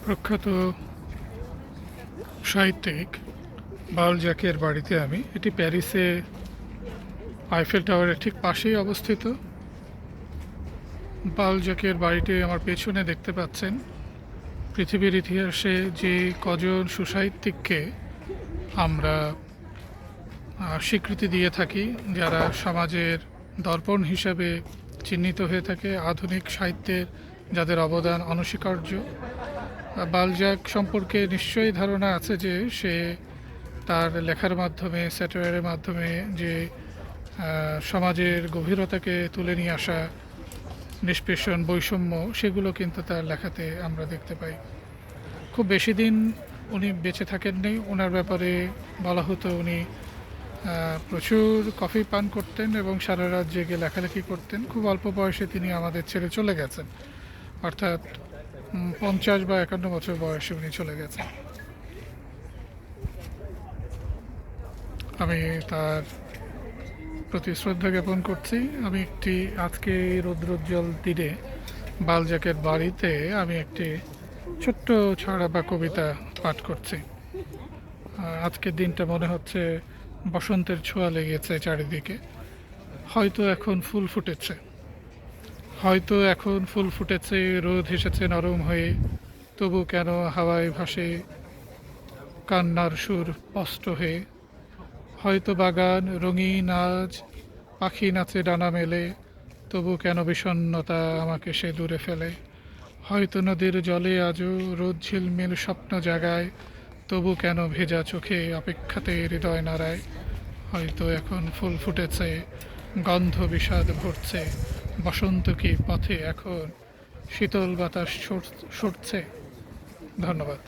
প্রখ্যাত সাহিত্যিক বালজাকের বাড়িতে আমি। এটি প্যারিসে আইফেল টাওয়ারের ঠিক পাশেই অবস্থিত। বালজাকের বাড়িটি আমার পেছনে দেখতে পাচ্ছেন। পৃথিবীর ইতিহাসে যে কজন সুসাহিত্যিককে আমরা স্বীকৃতি দিয়ে থাকি, যারা সমাজের দর্পণ হিসাবে চিহ্নিত হয়ে থাকে, আধুনিক সাহিত্যের যাদের অবদান অনস্বীকার্য, বালজাক সম্পর্কে নিশ্চয়ই ধারণা আছে যে সে তার লেখার মাধ্যমে, স্যাটায়ারের মাধ্যমে যে সমাজের গভীরতাকে তুলে নিয়ে আসা, নিষ্পেষণ, বৈষম্য, সেগুলো কিন্তু তার লেখাতে আমরা দেখতে পাই। খুব বেশি দিন উনি বেঁচে থাকেননি। ওনার ব্যাপারে বলা হতো উনি প্রচুর কফি পান করতেন এবং সারা রাত জেগে লেখালেখি করতেন। খুব অল্প বয়সে তিনি আমাদের ছেড়ে চলে গেছেন, অর্থাৎ 50 বা 51 বছর বয়সে উনি চলে গেছেন। আমি তার প্রতি শ্রদ্ধা জ্ঞাপন করছি। আমি আজকে রৌদ্রোজ্জ্বল তীরে বালজাকের বাড়িতে আমি একটি ছোট্ট ছড়া বা কবিতা পাঠ করছি। আজকের দিনটা মনে হচ্ছে বসন্তের ছোঁয়া লেগেছে চারিদিকে। হয়তো এখন ফুল ফুটেছে, রোদ হেসেছে নরম হয়ে, তবু কেন হাওয়ায় ভাসে কান্নার সুর স্পষ্ট হয়ে। হয়তো বাগান রঙিন আজ, পাখি নাচে ডানা মেলে, তবু কেন বিষণ্ণতা আমাকে সে দূরে ফেলে। হয়তো নদীর জলে আজও রোদ ঝিলমিল স্বপ্ন জাগায়, তবু কেন ভেজা চোখে অপেক্ষাতে হৃদয় নাড়ায়। হয়তো এখন ফুল ফুটেছে, গন্ধ বিষাদ ভরছে, বসন্ত কি পথে এখন শীতল বাতাস সরছে। ধন্যবাদ।